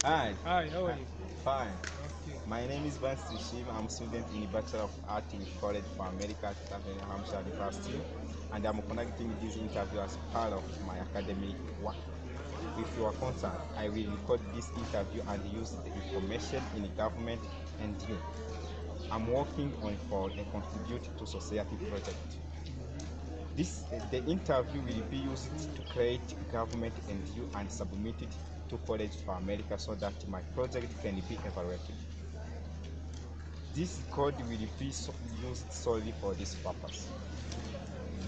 Hi. Hi, how are you? Fine. Okay. My name is Valens. I'm a student in the Bachelor of Art with College for America at New Hampshire University, and I'm conducting this interview as part of my academic work. With your consent, I will record this interview and use the information in the government and you. I'm working on for a contribute to society project. The interview will be used to create government and you and submit it to College for America so that my project can be evaluated. This code will be used solely for this purpose.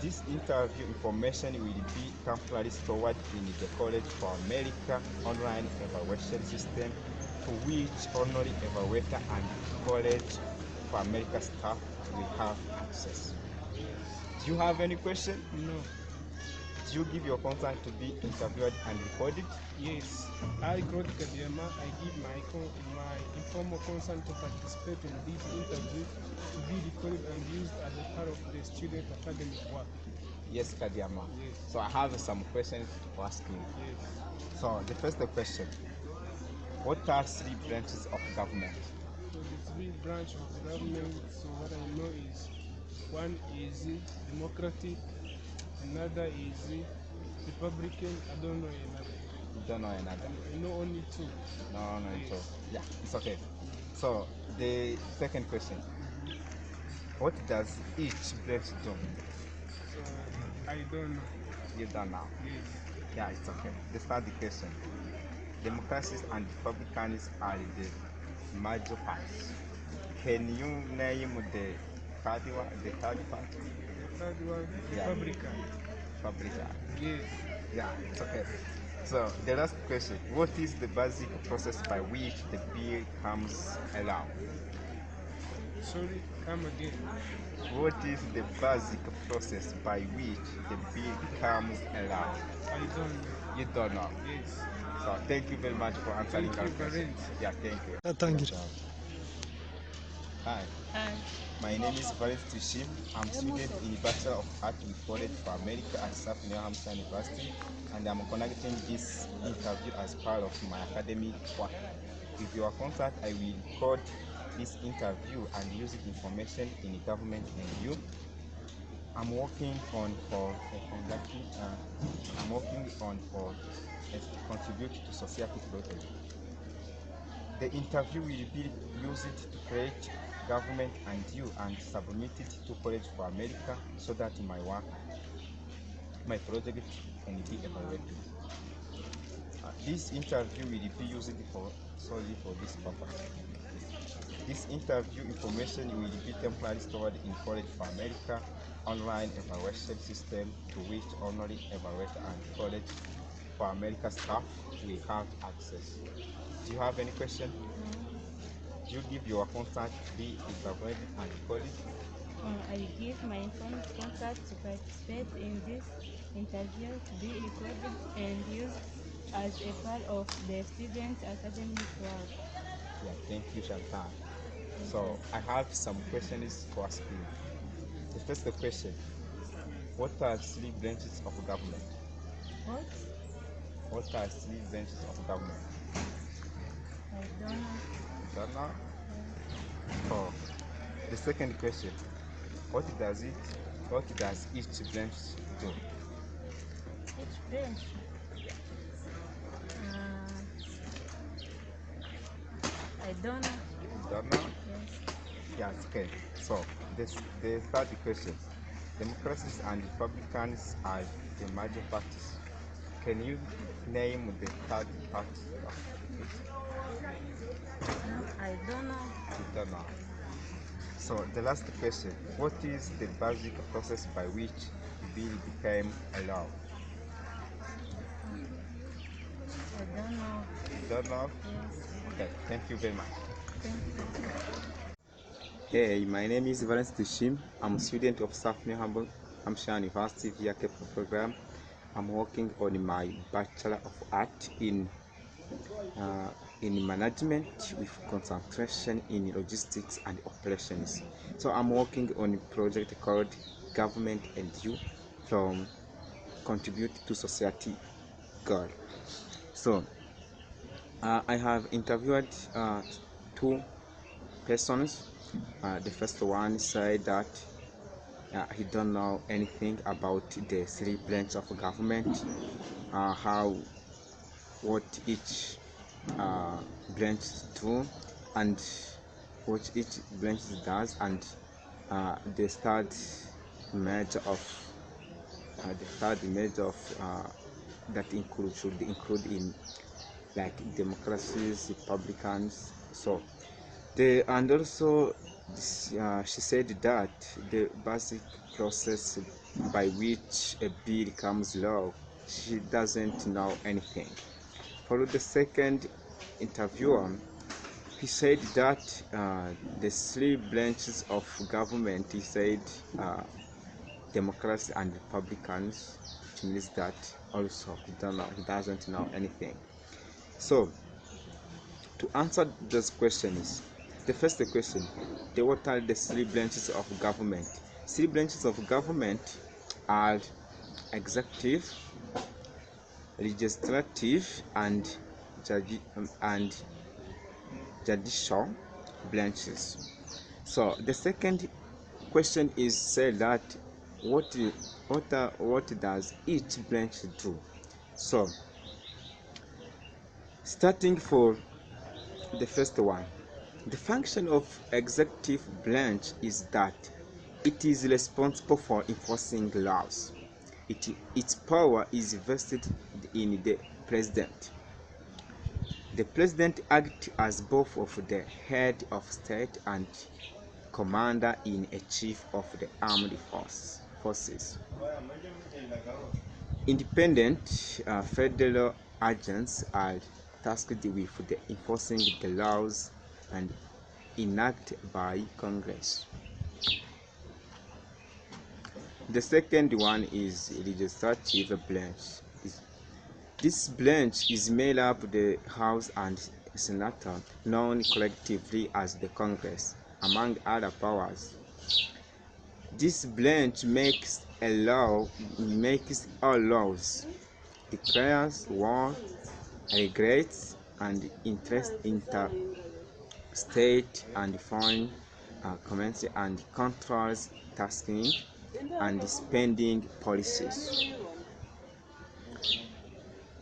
This interview information will be temporarily stored in the College for America online evaluation system to which only evaluator and College for America staff will have access. Do you have any question? No. Do you give your consent to be interviewed and recorded? Yes. I, Claude Kadiama, I give my informal consent to participate in this interview to be recorded and used as a part of the student academic work. Yes, Kadiama. Yes. So I have some questions to ask you. Yes. So the first question, what are three branches of government? So the three branch of the government, so what I know is one is democratic, another is Republican, I don't know another. You don't know another? I know only two. No, no, Yes. so yeah, it's okay. So the second question, what does each branch do? So I don't know. You don't know. Yes. Yeah, it's okay. The third question, Democrats and Republicans are the major parties. Can you name the third party? The third one, Yeah, Republican. Republican. Yes. Yeah, it's okay. So the last question, what is the basic process by which the bill comes around? Sorry, come again. What is the basic process by which the bill comes around? I don't know. You don't know. Yes. So thank you very much for answering Thank our you, question. Valens. Yeah, thank you. Thank you. Hi, Hi. my name is Valens. I'm a student in the Bachelor of Art with College for America at New Hampshire University, and I'm conducting this interview as part of my academic work. With your consent, I will record this interview and use the information in the government and you. I'm working on for conducting. I'm working on for contribute to society project. The interview will be used to create government and you and submit it to College for America so that my project can be evaluated. This interview will be used solely for this purpose. This interview information will be temporarily stored in College for America online evaluation system to which only evaluator and College for America staff will have access. Do you have any question? Do you give your consent to be evaluated and recorded? I give my informed consent to participate in this interview to be recorded and used as a part of the student academic work. Yeah, thank you, Chantal. So I have some questions to ask you. The first question, what are three branches of government? What? What are three branches of government? I don't know. Don't know? Oh. The second question, what does it what does each branch do? Which branch? I don't know. Don't know? Yes. Yes, okay. So the third question, Democrats and Republicans are the major parties. Can you name the third party of No, I don't know. you don't know? So the last question, what is the basic process by which the bill became a law? I don't know. You don't know? Yes. Okay, thank you very much. Thank you. Hey, my name is Valens. I'm a student of New Hampshire University via Capital program. I'm working on my Bachelor of Art in management with concentration in logistics and operations. So I'm working on a project called Government and You from Contribute to Society Goal. So I have interviewed two persons. The first one said that he don't know anything about the three branches of government, how what each uh, branch do, and what each branch does, and the third major of that should include in like democracies, republicans. So the and also she said that the basic process by which a bill becomes law, she doesn't know anything. For the second interviewer, he said that the three branches of government, he said Democrats and Republicans, which means that also he doesn't know anything. So to answer those questions, the first question, what are the three branches of government? Three branches of government are executive, legislative, and judicial branches. So the second question is said that what does each branch do? So starting for the first one, the function of executive branch is that it is responsible for enforcing laws. Its power is vested in the president. The president acts as both of the head of state and commander-in-chief of the armed forces. Independent federal agents are tasked with the enforcing the laws and enacted by Congress. The second one is legislative branch. This branch is made up of the House and Senate, known collectively as the Congress, among other powers. This branch makes all laws, declares war, regulates and interstate and foreign currency, and controls taxing and spending policies.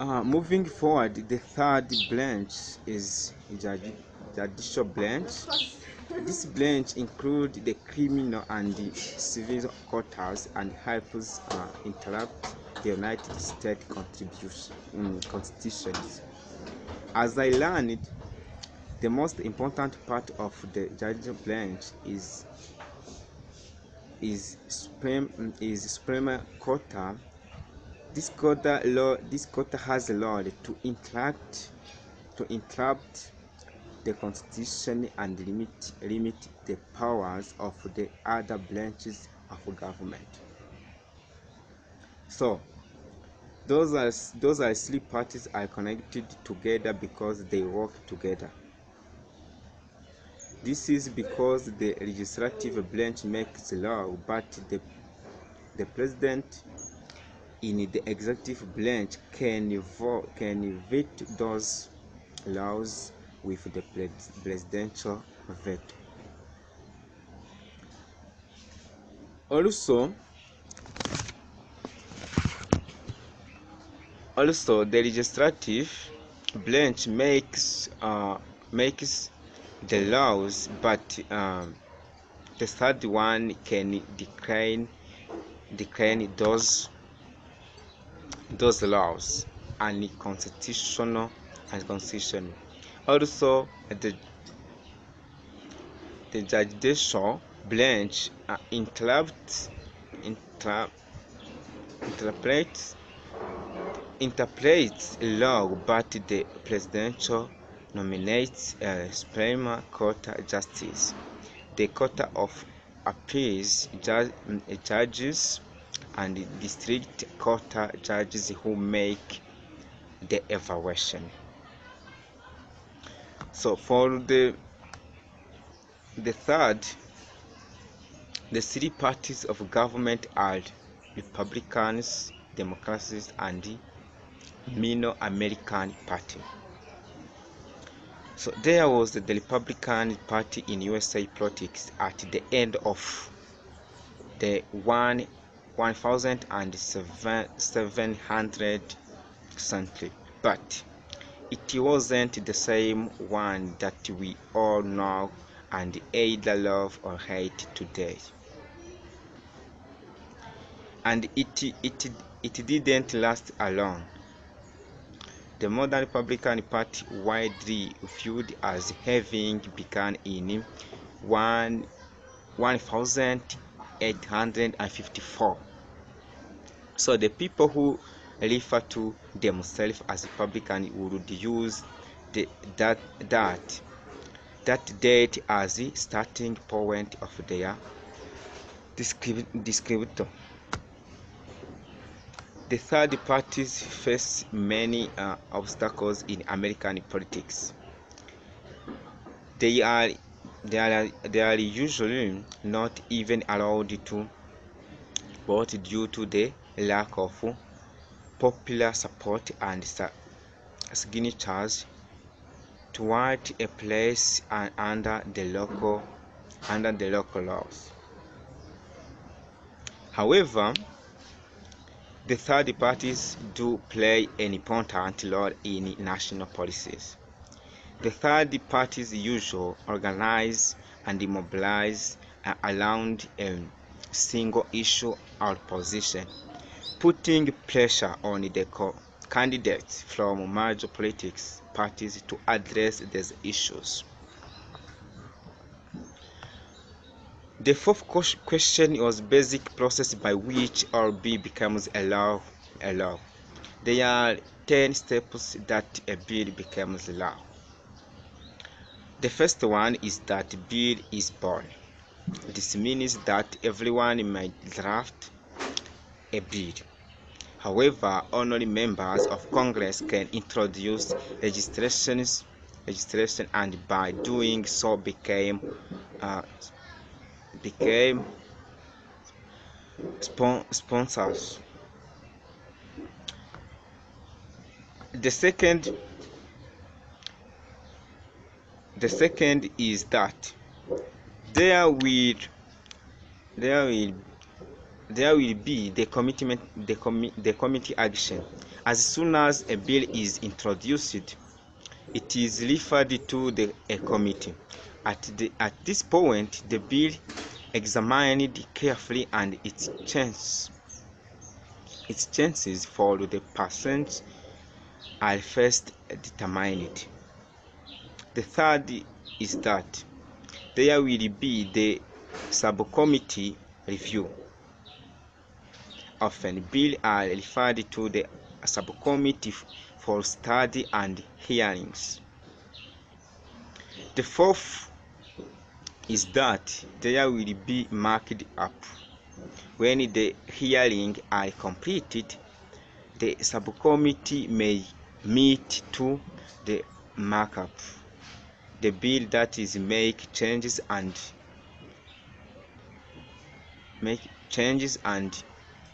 Moving forward, the third branch is judicial branch. This branch includes the criminal and the civil courts and helps interrupt the United States constitutions. As I learned, the most important part of the judicial branch is Supreme Court. This court has a law to interrupt the constitution and limit the powers of the other branches of government. So those are three parties are connected together because they work together. This is because the legislative branch makes law, but the president in the executive branch can veto those laws with the presidential veto. Also, the legislative branch makes the laws, but the third one can decline those laws unconstitutional and constitutional. Also, the judicial branch interprets law, but the presidential nominates a Supreme Court justice, the Court of Appeals judges, and district court judges who make the evaluation. So for the third, the three parties of government are Republicans, Democrats, and the Minor American Party. So there was the Republican Party in USA politics at the end of the 1700 century, but it wasn't the same one that we all know and either love or hate today. And it didn't last long. The modern Republican Party, widely viewed as having begun in 1854. So the people who refer to themselves as Republican would use the, that date as the starting point of their descriptor. The third parties face many obstacles in American politics. They are usually not even allowed to vote due to the lack of popular support and signatures toward a place under the local laws. However, the third parties do play an important role in national policies. The third parties usually organize and mobilize around a single issue or position, putting pressure on the candidates from major political parties to address these issues. The fourth question was basic process by which RB becomes a law. There are 10 steps that a bill becomes law. The first one is that bill is born. This means that everyone might draft a bill. However, only members of Congress can introduce legislation, and by doing so became sponsors. The second is that there will be the committee action. As soon as a bill is introduced, it is referred to a committee. At this point, the bill examined carefully and its chances for the passage are first determined. The third is that there will be the subcommittee review. Often, bills are referred to the subcommittee for study and hearings. The fourth is that there will be marked up. When the hearings are completed, the subcommittee may meet to the markup the bill, that is, make changes and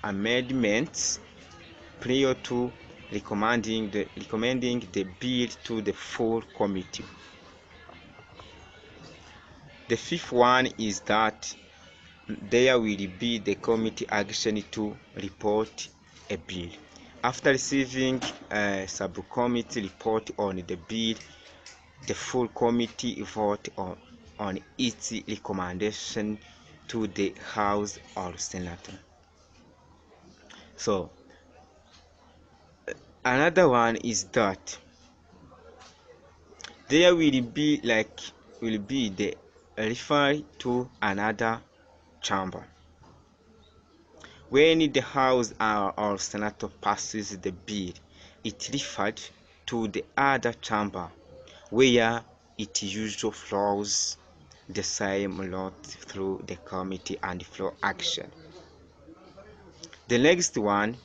amendments prior to recommending the bill to the full committee. The fifth one is that there will be the committee action to report a bill. After receiving a subcommittee report on the bill, the full committee vote on its recommendation to the House or Senate. So another one is that there will be the refer to another chamber. When the House or Senate passes the bill, it referred to the other chamber, where it usually flows the same route through the committee and flow action. The next one,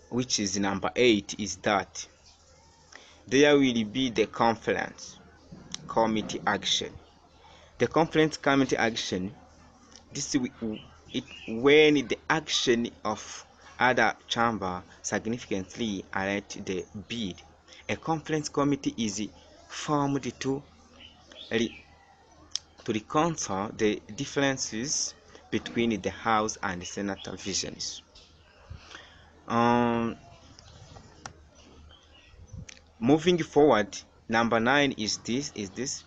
which is number 8, is that there will be the conference committee action. The conference committee action, when the action of other chamber significantly affect the bill, A conference committee is formed to reconcile the differences between the House and Senate visions. Moving forward, number 9 is this.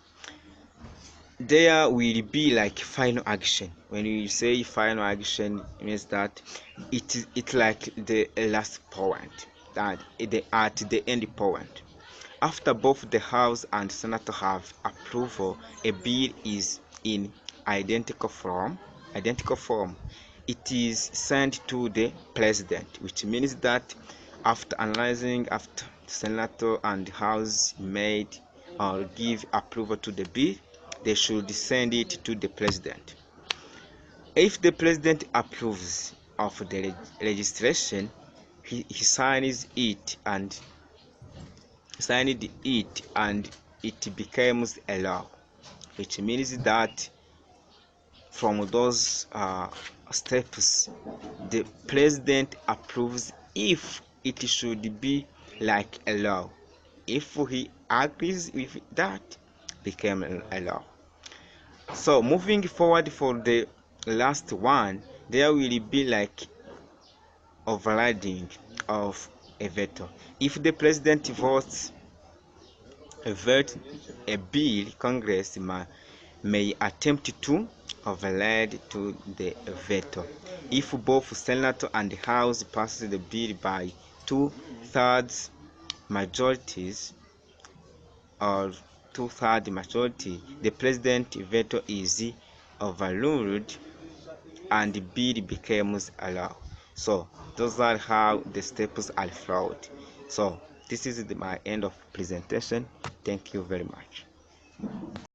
There will be like final action. When you say final action, it means that it's like the last point, that at the end point. After both the House and Senate have approval, a bill is in identical form. It is sent to the president, which means that after analyzing, after the Senate and the House made or give approval to the bill, they should send it to the president. If the president approves of the registration, he signs it and it becomes a law, which means that from those steps, the president approves if it should be like a law. If he agrees with that, become a law. So moving forward for the last one, there will be like overriding of a veto. If the president votes a bill, Congress may attempt to override to the veto. If both Senate and House passes the bill by 2/3 majorities or 2/3 majority, the president veto is overruled and the bill becomes a law. So those are how the steps are followed. So this is my end of presentation. Thank you very much.